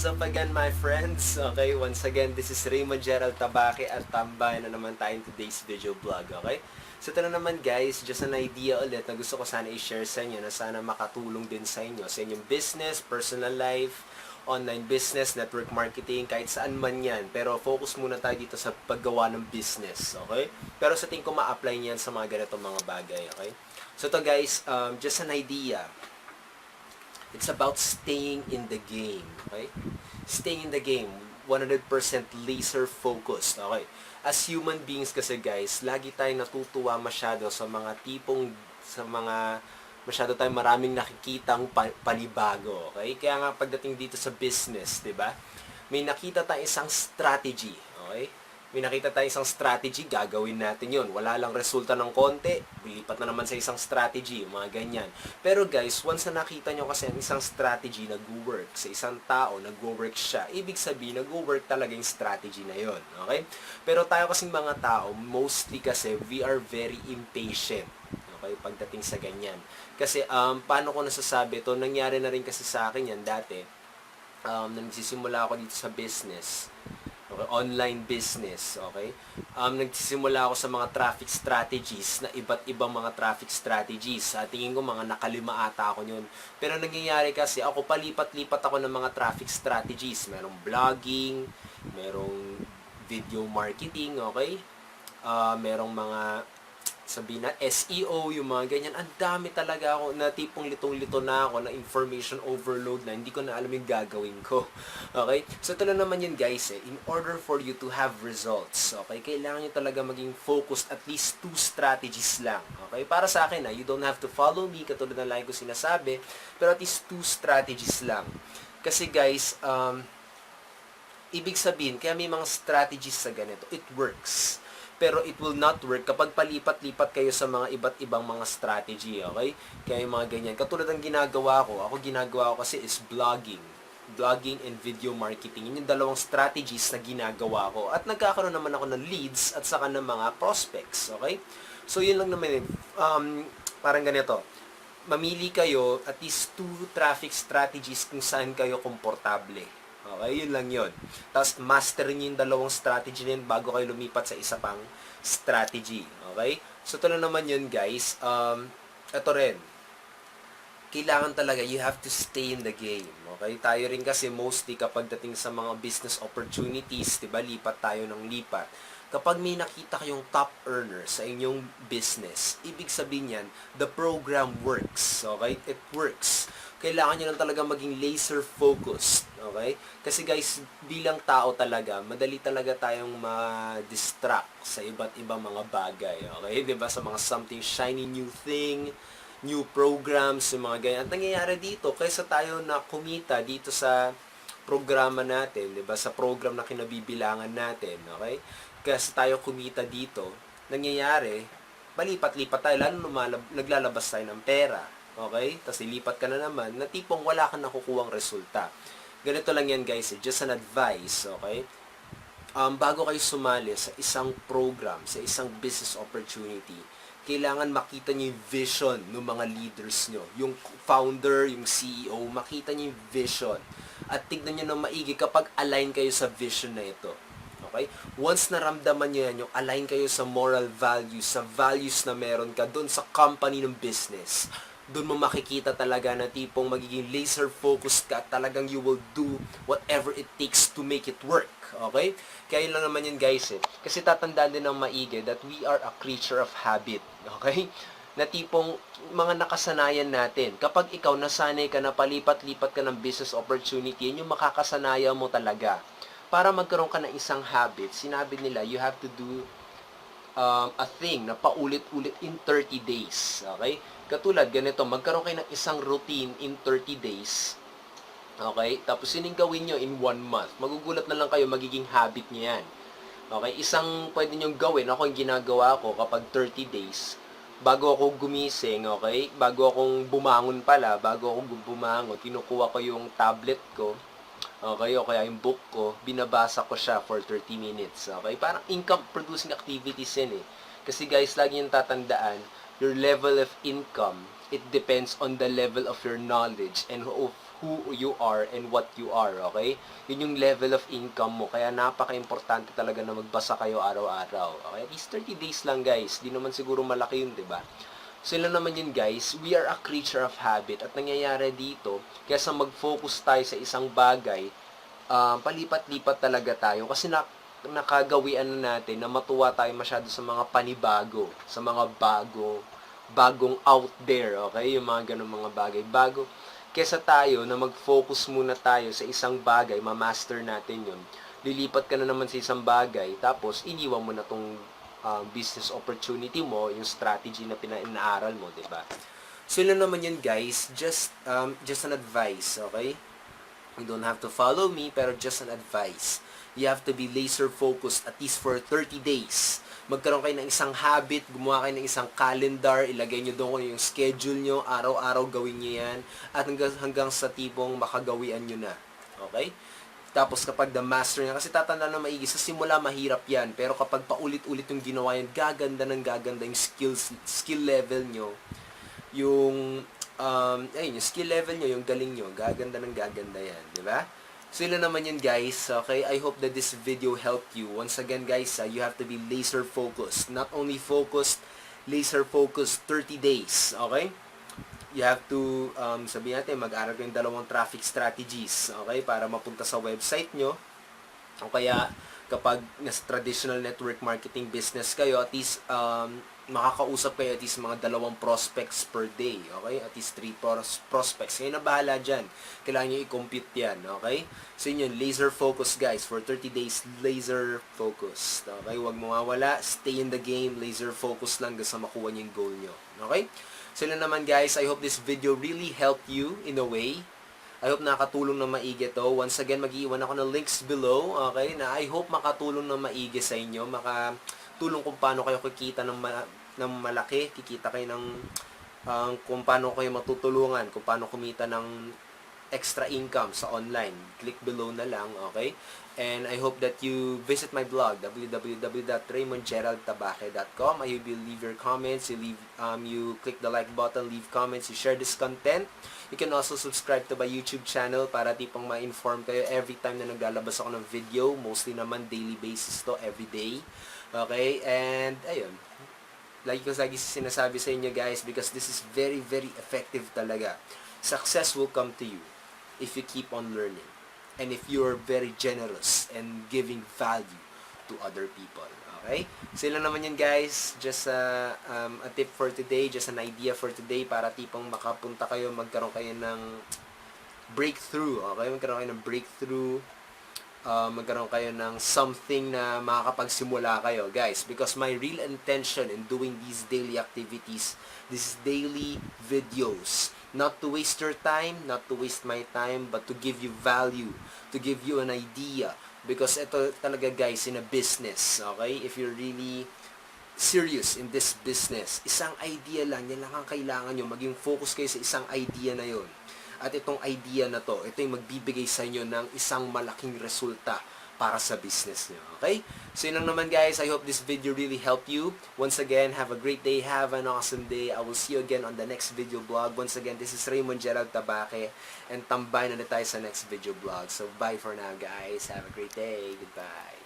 What's up again, my friends? Okay, once again, this is Raymond Gerald Tabaque at tambay na naman tayo in today's video vlog, okay? So ito na naman guys, just an idea ulit na gusto ko sana i-share sa inyo na sana makatulong din sa inyo, sa inyong business, personal life, online business, network marketing, kahit saan man yan. Pero focus muna tayo dito sa paggawa ng business, okay? Pero sa tingin ko ma-apply niyan sa mga ganitong mga bagay, okay? So ito guys, just an idea. It's about staying in the game, okay? Staying in the game, 100% laser focused, okay? As human beings kasi guys, lagi tayong natutuwa masyado sa mga masyado tayong maraming nakikitang panibago, okay? Kaya nga pagdating dito sa business, 'di ba? May nakita tayong isang strategy, okay? May nakita tayong isang strategy, gagawin natin yon. Wala lang resulta ng konti, bilipat na naman sa isang strategy, mga ganyan. Pero guys, once na nakita nyo kasi ang isang strategy nag-work sa isang tao, nag-work siya, ibig sabihin, nag-work talaga yung strategy na yon. Okay? Pero tayo kasing mga tao, mostly kasi, we are very impatient. Okay? Pagdating sa ganyan. Kasi, paano ko nasasabi ito? Nangyari na rin kasi sa akin yan dati. Nagsisimula ako dito sa business. Okay, online business, okay? Nagsisimula ako sa mga traffic strategies na iba't ibang mga traffic strategies. Sa tingin ko mga nakalima ata ako yun. Pero nangyayari kasi ako palipat-lipat ako ng mga traffic strategies. Merong vlogging, merong video marketing, okay? Merong mga sabihin na SEO, yung mga ganyan. Ang dami talaga ako na tipong litong-lito na ako na information overload na hindi ko na alam yung gagawin ko. Okay? So ito lang naman yun guys in order for you to have results, okay, kailangan nyo talaga maging focused at least 2 strategies lang. Okay? Para sa akin you don't have to follow me katulad na lagi ko sinasabi, pero at least 2 strategies lang. Kasi guys, ibig sabihin, kaya may mga strategies sa ganito, it works. Pero it will not work kapag palipat-lipat kayo sa mga iba't ibang mga strategy, okay? Kaya yung mga ganyan. Katulad ng ginagawa ko kasi is vlogging. Vlogging and video marketing. Yun yung dalawang strategies na ginagawa ko. At nagkakaroon naman ako ng leads at saka ng mga prospects, okay? So yun lang naman yun. Parang ganito. Mamili kayo at least 2 traffic strategies kung saan kayo komportable. Okay, yun lang yun. Tapos, master nyo yung dalawang strategy na yun bago kayo lumipat sa isa pang strategy. Okay? So, ito na naman yun, guys. Ito rin. Kailangan talaga, you have to stay in the game. Okay? Tayo rin kasi mostly kapag dating sa mga business opportunities, diba, lipat tayo ng lipat. Kapag may nakita kayong top earner sa inyong business, ibig sabihin yan, the program works. Okay? It works. Kailangan nyo lang talaga maging laser focused. Okay? Kasi guys, bilang tao talaga, madali talaga tayong ma-distract sa iba't ibang mga bagay. Okay? Diba? Sa mga something shiny new thing, new programs, yung mga ganyan. At nangyayari dito, kaysa tayo na kumita dito sa programa natin, diba? Sa program na kinabibilangan natin. Okay? Kasi tayo kumita dito, nangyayari, malipat-lipat tayo, lalo naglalabas tayo ng pera. Okay? Tapos ilipat ka na naman na tipong wala kang nakukuhang resulta. Ganito lang yan guys, just an advice, okay? Bago kayo sumali sa isang program, sa isang business opportunity, kailangan makita nyo yung vision ng mga leaders nyo. Yung founder, yung CEO, makita nyo yung vision. At tignan nyo ng maigi kapag align kayo sa vision na ito. Okay? Once naramdaman nyo yan, yung align kayo sa moral values, sa values na meron ka doon sa company ng business, doon mo makikita talaga na tipong magiging laser focused ka at talagang you will do whatever it takes to make it work. Okay? Kaya yun lang naman yun guys Kasi tatandaan din ng maigi that we are a creature of habit. Okay? Na tipong mga nakasanayan natin. Kapag ikaw nasanay ka na palipat-lipat ka ng business opportunity, yun yung makakasanayan mo talaga. Para magkaroon ka ng isang habit, sinabi nila you have to do a thing na paulit-ulit in 30 days. Okay? Katulad, ganito, magkaroon kayo ng isang routine in 30 days. Okay? Tapos yun yung gawin nyo in 1 month. Magugulat na lang kayo, magiging habit nyo yan. Okay? Isang pwede nyo gawin, ako yung ginagawa ko kapag 30 days, bago ako gumising, okay? Bago akong bumangon pala, kinukuha ko yung tablet ko, okay, o kaya yung book ko, binabasa ko siya for 30 minutes. Okay? Parang income-producing activities yan Kasi guys, lagi yung tatandaan, your level of income, it depends on the level of your knowledge and of who you are and what you are, okay? Yun yung level of income mo. Kaya napaka-importante talaga na magbasa kayo araw-araw. Okay? At least 30 days lang, guys. Di naman siguro malaki yun, di ba? Sila naman yun, guys. We are a creature of habit. At nangyayari dito, kaysa mag-focus tayo sa isang bagay, palipat-lipat talaga tayo. Kasi nakagawian na natin na matuwa tayo masyado sa mga panibago, sa mga bagong out there, okay? Yung mga ganung mga bagay. Kesa tayo na mag-focus muna tayo sa isang bagay, ma-master natin yun. Lilipat ka na naman sa isang bagay, tapos iniwan mo na tong business opportunity mo, yung strategy na inaaral mo, di ba? So, yun naman yun, guys. Just an advice, okay? You don't have to follow me, pero just an advice. You have to be laser focused at least for 30 days. Magkaroon kayo ng isang habit, gumawa kayo ng isang calendar, ilagay nyo doon yung schedule nyo, araw-araw gawin nyo yan, at hanggang sa tipong makagawian nyo na. Okay? Tapos kapag master nyo, kasi tatanda na maigi, sa simula mahirap yan, pero kapag paulit-ulit yung ginawa yan, gaganda yung skill level nyo, yung yung skill level nyo, yung galing nyo, gaganda yan, di ba? So, yun naman yun, guys. Okay, I hope that this video helped you. Once again, guys, you have to be laser focused. Not only focused, laser focused 30 days. Okay? You have to, sabihin natin, mag-aral ko yung 2 traffic strategies. Okay? Para mapunta sa website nyo. O kaya, kapag nasa traditional network marketing business kayo, at least, makakausap kayo at least mga 2 prospects per day, okay? At least 3 prospects. Kayo na bahala dyan. Kailangan nyo i-compute yan, okay? So yun, laser focus, guys. For 30 days, laser focus. Okay? Huwag mawawala. Stay in the game. Laser focus lang sa makuha nyo yung goal nyo. Okay? So yun naman, guys. I hope this video really helped you in a way. I hope nakatulong na maigi to. Once again, mag-iwan ako ng links below, okay? Na I hope makatulong na maigi sa inyo. Makatulong kung paano kayo kikita ng malaki, kikita kayo ng kung paano kayo matutulungan, kung paano kumita ng extra income sa online. Click below na lang, okay? And I hope that you visit my blog, www.raymondgeraldtabaque.com. I hope you leave your comments, you click the like button, leave comments, you share this content. You can also subscribe to my YouTube channel para tipong ma-inform kayo every time na naglalabas ako ng video. Mostly naman daily basis to, every day. Okay? And, ayun. Like ko lagi sinasabi sa inyo, guys, because this is very, very effective talaga. Success will come to you if you keep on learning. And if you're very generous and giving value to other people. Okay? So, yun lang naman yun, guys. Just a tip for today, just an idea for today para tipong makapunta kayo, magkaroon kayo ng breakthrough. Okay? Magkaroon kayo ng breakthrough. Magkaroon kayo ng something na makakapagsimula kayo, guys. Because my real intention in doing these daily activities, these daily videos, not to waste your time, not to waste my time, but to give you value, to give you an idea. Because ito talaga, guys, in a business, okay? If you're really serious in this business, isang idea lang, yan lang ang kailangan nyo. Maging focus kayo sa isang idea na yon. At itong idea na to, ito yung magbibigay sa inyo ng isang malaking resulta para sa business nyo. Okay? So yun lang naman, guys. I hope this video really helped you. Once again, have a great day. Have an awesome day. I will see you again on the next video blog. Once again, this is Raymond Gerald Tabaque. And tambay na tayo sa next video blog. So bye for now, guys. Have a great day. Goodbye.